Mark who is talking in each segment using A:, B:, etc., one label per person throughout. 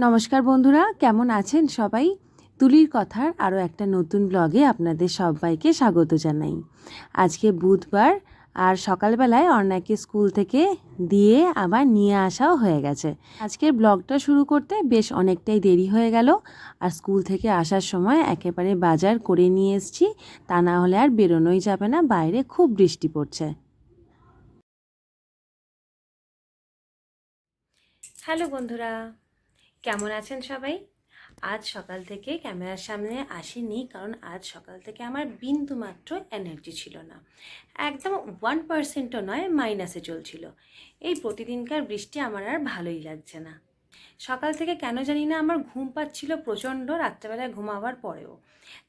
A: নমস্কার বন্ধুরা, কেমন আছেন সবাই? তুলির কথার আরও একটা নতুন ব্লগে আপনাদের সবাইকে স্বাগত জানাই। আজকে বুধবার, আর সকালবেলায় অর্ণাকে স্কুল থেকে দিয়ে আবার নিয়ে আসাও হয়ে গেছে। আজকের ব্লগটা শুরু করতে বেশ অনেকটাই দেরি হয়ে গেল, আর স্কুল থেকে আসার সময় একেবারে বাজার করে নিয়ে এসেছি, তা না হলে আর বেরোনোই যাবে না, বাইরে খুব বৃষ্টি পড়ছে। হ্যালো বন্ধুরা, কেমন আছেন সবাই? আজ সকাল থেকে ক্যামেরার সামনে আসিনি, কারণ আজ সকাল থেকে আমার বিন্দুমাত্র এনার্জি ছিল না। একদম 1%ও নয়, মাইনাসে চলছিল। এই প্রতিদিনকার বৃষ্টি আমার আর ভালোই লাগছে না। সকাল থেকে কেন জানি না আমার ঘুম পাচ্ছিল প্রচণ্ড, রাত্রেবেলায় ঘুমাবার পরেও।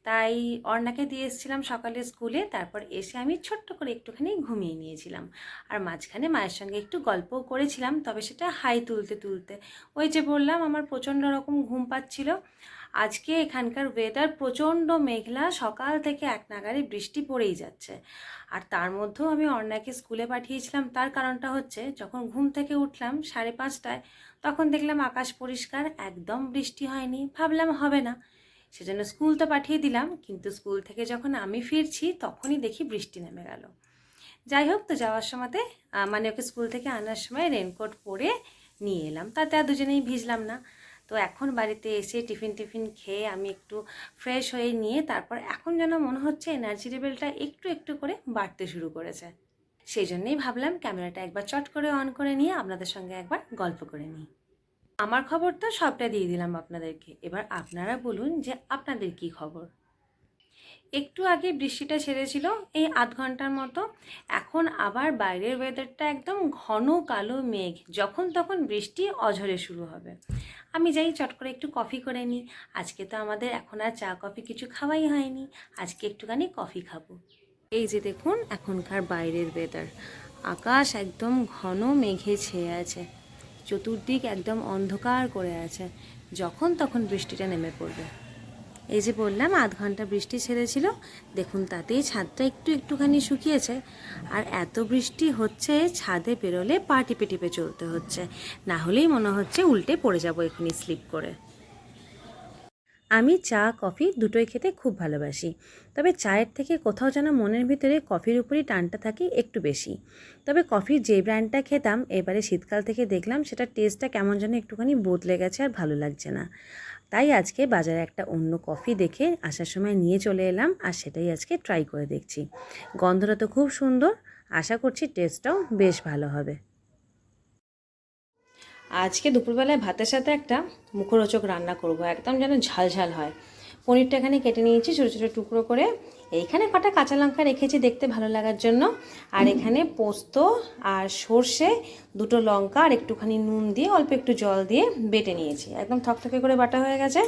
A: তাই অর্ণাকে দিয়ে এসেছিলাম সকালে স্কুলে, তারপর এসে আমি ছোট্ট করে একটুখানি ঘুমিয়ে নিয়েছিলাম। আর মাঝখানে মায়ের সঙ্গে একটু গল্পও করেছিলাম, তবে সেটা হাই তুলতে তুলতে। ওই যে বললাম, আমার প্রচণ্ড রকম ঘুম পাচ্ছিল। আজকে এখানকার ওয়েদার প্রচণ্ড মেঘলা, সকাল থেকে এক নাগাড়ে বৃষ্টি পড়েই যাচ্ছে। আর তার মধ্যেও আমি অর্ণাকে স্কুলে পাঠিয়েছিলাম, তার কারণটা হচ্ছে যখন ঘুম থেকে উঠলাম 5:30টায়, তখন দেখলাম আকাশ পরিষ্কার, একদম বৃষ্টি হয়নি। ভাবলাম হবে না, সেজন্য স্কুল তো পাঠিয়ে দিলাম, কিন্তু স্কুল থেকে যখন আমি ফিরছি তখনই দেখি বৃষ্টি নেমে গেল। যাই হোক, তো যাওয়ার সময়তে মানে ওকে স্কুল থেকে আনার সময় রেনকোট পরে নিয়ে এলাম, তাতে আর দুজনেই ভিজলাম না। তো এখন বাড়িতে এসে টিফিন খেয়ে আমি একটু ফ্রেশ হয়ে নিয়ে তারপর এখন যেন মনে হচ্ছে এনার্জি লেভেলটা একটু একটু করে বাড়তে শুরু করেছে। সেই জন্যেই ভাবলাম ক্যামেরাটা একবার চট করে অন করে নিয়ে আপনাদের সঙ্গে একবার গল্প করে নিই। আমার খবর তো সবটা দিয়ে দিলাম আপনাদেরকে, এবার আপনারা বলুন যে আপনাদের কি খবর। একটু আগে বৃষ্টিটা ছেড়েছিল, এই আধ ঘন্টার মতো। এখন আবার বাইরের ওয়েদারটা একদম ঘন কালো মেঘ, যখন তখন বৃষ্টি অঝরে শুরু হবে। আমি যাই চট করে একটু কফি করে নিই। আজকে তো আমাদের এখন আর চা কফি কিছু খাওয়াই হয়নি, আজকে একটুখানি কফি খাবো। এই যে দেখুন এখনকার বাইরের ওয়েদার, আকাশ একদম ঘন মেঘে ছেয়ে আছে, চতুর্দিক একদম অন্ধকার করে আছে, যখন তখন বৃষ্টিটা নেমে পড়বে। এই যে বললাম আধ ঘন্টা বৃষ্টি ছেড়েছিল, দেখুন তাতেই ছাদটা একটুখানি শুকিয়েছে। আর এত বৃষ্টি হচ্ছে, ছাদে বেরোলে পা টিপে টিপে চলতে হচ্ছে, না হলেই মনে হচ্ছে উল্টে পড়ে যাবো এখনই স্লিপ করে। আমি চা কফি দুটোই খেতে খুব ভালোবাসি, তবে চায়ের থেকে কোথাও যেন মনের ভিতরে কফির উপরই টানটা থাকে একটু বেশি। তবে কফির যে ব্র্যান্ডটা খেতাম, এবারে শীতকাল থেকে দেখলাম সেটার টেস্টটা কেমন যেন একটুখানি বদলে গেছে, আর ভালো লাগছে না। তাই আজকে বাজারে একটা অন্য কফি দেখে আসার সময় নিয়ে চলে এলাম, আর সেটাই আজকে ট্রাই করে দেখছি। গন্ধটা তো খুব সুন্দর, আশা করছি টেস্টটাও বেশ ভালো হবে। আজকে দুপুরবেলায় ভাতের সাথে একটা মুখরোচক রান্না করব, একদম যেন ঝাল ঝাল হয়। পনিরটা এখানে কেটে নিয়েছি ছোটো ছোটো টুকরো করে, এইখানে কটা কাঁচা লঙ্কা রেখেছি দেখতে ভালো লাগার জন্য। আর এখানে পোস্ত আর সর্ষে, দুটো লঙ্কা আর একটুখানি নুন দিয়ে অল্প একটু জল দিয়ে বেটে নিয়েছি, একদম থকথকে করে বাটা হয়ে গেছে।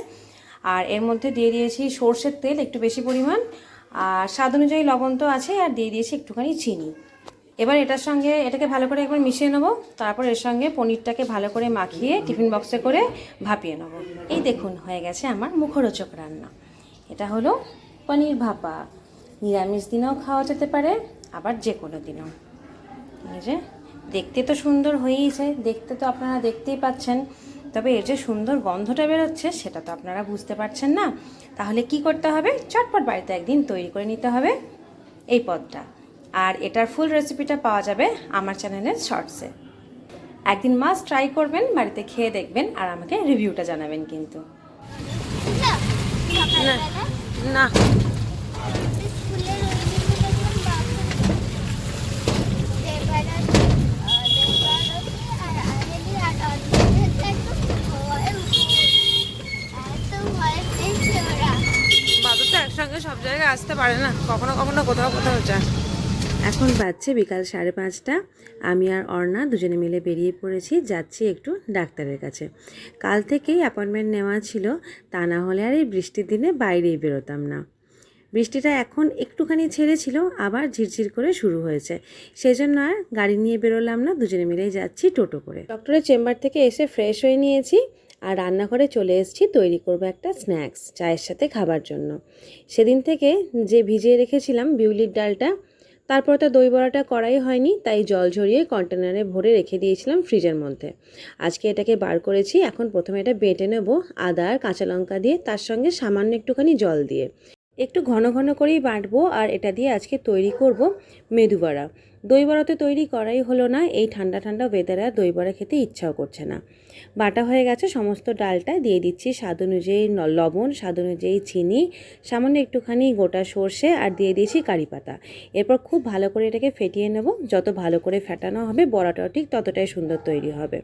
A: আর এর মধ্যে দিয়ে দিয়েছি সর্ষের তেল একটু বেশি পরিমাণ, আর স্বাদ অনুযায়ী লবণ তো আছে, আর দিয়ে দিয়েছি একটুখানি চিনি। এবার এটাকে ভালো করে একবার মিশিয়ে নেবো, তারপর এর সঙ্গে পনিরটাকে ভালো করে মাখিয়ে টিফিন বক্সে করে ভাপিয়ে নেবো। এই দেখুন হয়ে গেছে আমার মুখরোচক রান্না। এটা হলো পনির ভাপা, নিরামিষ দিনেও খাওয়া যেতে পারে, আবার যে কোনো দিনও। এই যে দেখতে তো সুন্দর হয়েইছে, দেখতে তো আপনারা দেখতেই পাচ্ছেন, তবে এর যে সুন্দর গন্ধটা বেরোচ্ছে সেটা তো আপনারা বুঝতে পারছেন না। তাহলে কি করতে হবে, চটপট বাড়িতে একদিন তৈরি করে নিতে হবে এই পদটা। আর এটার ফুল রেসিপিটা পাওয়া যাবে আমার চ্যানেলের শর্টসে। একদিন মাস্ট ট্রাই করবেন, বাড়িতে খেয়ে দেখবেন, আর আমাকে রিভিউটা জানাবেন কিন্তু। না না, বাবা তো একসঙ্গে সব জায়গায় আসতে পারে না, কখনো কখনো কোথাও কোথাও যায়। এখন বাজছে বিকাল 5:30, আমি আর অর্ণা দুজনে মিলে বেরিয়ে পড়েছি, যাচ্ছি একটু ডাক্তারের কাছে। কাল থেকেই অ্যাপয়েন্টমেন্ট নেওয়া ছিল, তা না হলে আর এই বৃষ্টির দিনে বাইরেই বেরোতাম না। বৃষ্টিটা এখন একটুখানি ছেড়েছিল, আবার ঝিরঝির করে শুরু হয়েছে, সেজন্য আর গাড়ি নিয়ে বেরোলাম না, দুজনে মিলেই যাচ্ছি টোটো করে। ডক্টরের চেম্বার থেকে এসে ফ্রেশ হয়ে নিয়েছি, আর রান্নাঘরে চলে এসেছি তৈরি করব একটা স্ন্যাক্স চায়ের সাথে খাবার জন্য। সেদিন থেকে যে ভিজিয়ে রেখেছিলাম বিউলির ডালটা, তারপর তো দই বড়াটা করাই হয়নি, তাই জল ঝরিয়ে কন্টেনারে ভরে রেখে দিয়েছিলাম ফ্রিজের মধ্যে। আজকে এটাকে বার করেছি। এখন প্রথমে এটা বেটে নেব আদা আর কাঁচা লঙ্কা দিয়ে, তার সঙ্গে সামান্য একটুখানি জল দিয়ে। একটু ঘন ঘন করেই বাটবো, আর এটা দিয়ে আজকে তৈরি করব মেদু বড়া। দই বড়া তো তৈরি করাই হলো না, এই ঠান্ডা ঠান্ডা ওয়েদারে আর দই বড়া খেতে ইচ্ছাও করছে না। বাটা হয়ে গেছে সমস্ত ডালটা, দিয়ে দিচ্ছি স্বাদ অনুযায়ী লবণ, স্বাদ অনুযায়ী চিনি, সামান্য একটুখানি গোটা সর্ষে, আর দিয়ে দিয়েছি কারি পাতা। এরপর খুব ভালো করে এটাকে ফেটিয়ে নেব। যত ভালো করে ফেটানো হবে বড়াটাও ঠিক ততটাই সুন্দর তৈরি হবে।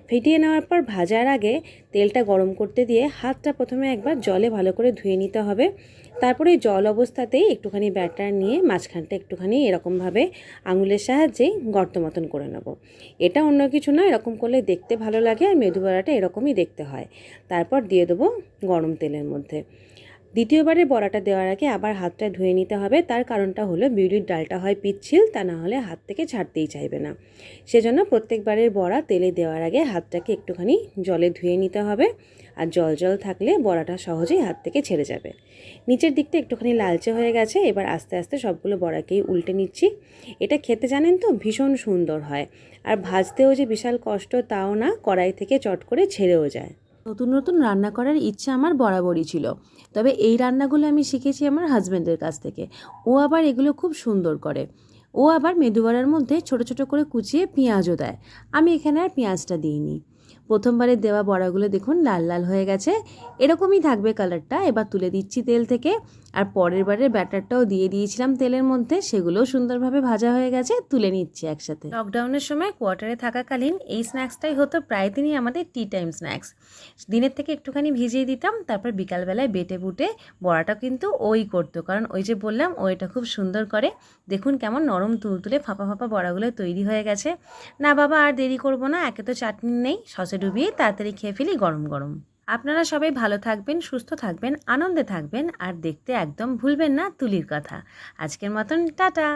A: ফেটিয়ে নেওয়ার পর ভাজার আগে তেলটা গরম করতে দিয়ে হাতটা প্রথমে একবার জলে ভালো করে ধুয়ে নিতে হবে। তারপরে জল অবস্থাতেই একটুখানি ব্যাটার নিয়ে মাঝখানটা একটুখানি এরকমভাবে আঙুলের সাহায্যেই গর্ত মতন করে নেব। এটা অন্য কিছু না, এরকম করলে দেখতে ভালো লাগে, আর মেদু বড়াটা এরকমই দেখতে হয়। তারপর দিয়ে দেবো গরম তেলের মধ্যে। দ্বিতীয়বারে বড়াটা দেওয়ার আগে আবার হাতটা ধুয়ে নিতে হবে। তার কারণটা হলো বিউলির ডালটা হয় পিচ্ছিল, তা না হলে হাত থেকে ছাড়তেই চাইবে না। সেজন্য প্রত্যেকবারের বড়া তেলে দেওয়ার আগে হাতটাকে একটুখানি জলে ধুয়ে নিতে হবে, আর জল জল থাকলে বড়াটা সহজেই হাত থেকে ছেড়ে যাবে। নিচের দিকটা একটুখানি লালচে হয়ে গেছে, এবার আস্তে আস্তে সবগুলো বড়াকেই উল্টে নিচ্ছি। এটা খেতে জানেন তো ভীষণ সুন্দর হয়, আর ভাজতেও যে বিশাল কষ্ট তাও না, কড়াই থেকে চট করে ছেড়েও যায়। নতুন নতুন রান্না করার ইচ্ছা আমার বরাবরই ছিল, তবে এই রান্নাগুলো আমি শিখেছি আমার হাজব্যান্ডের কাছ থেকে। ও আবার এগুলো খুব সুন্দর করে। ও আবার মেদু বড়ার মধ্যে ছোট ছোট করে কুচিয়ে পেঁয়াজও দেয়। আমি এখানে আর পেঁয়াজটা দিইনি। প্রথমবারে দেওয়া বড়াগুলো দেখুন লাল লাল হয়ে গেছে, এরকমই থাকবে কালারটা। এবার তুলে দিচ্ছি তেল থেকে, আর পরের বারের ব্যাটারটাও দিয়ে দিয়েছিলাম তেলের মধ্যে, সেগুলোও সুন্দরভাবে ভাজা হয়ে গেছে, তুলে নিচ্ছি একসাথে। লকডাউনের সময় কোয়ার্টারে থাকাকালীন এই স্ন্যাক্সটাই হতো প্রায় দিনই আমাদের টি টাইম স্ন্যাক্স। দিনের থেকে একটুখানি ভিজিয়ে দিতাম, তারপর বিকালবেলায় বেটে বুটে বড়াটা কিন্তু ওই করতো, কারণ ওই যে বললাম ও এটা খুব সুন্দর করে। দেখুন কেমন নরম তুলতুলে ফাঁপা ফাঁপা বড়াগুলো তৈরি হয়ে গেছে। না বাবা আর দেরি করব না, একে তো চাটনি নেই, সসে ডুবিয়ে তাড়াতাড়ি খেয়ে ফেলি গরম গরম। আপনারা সবাই ভালো থাকবেন, সুস্থ থাকবেন, আনন্দে থাকবেন, আর দেখতে একদম ভুলবেন না তুলির কথা। আজকের মতন টাটা।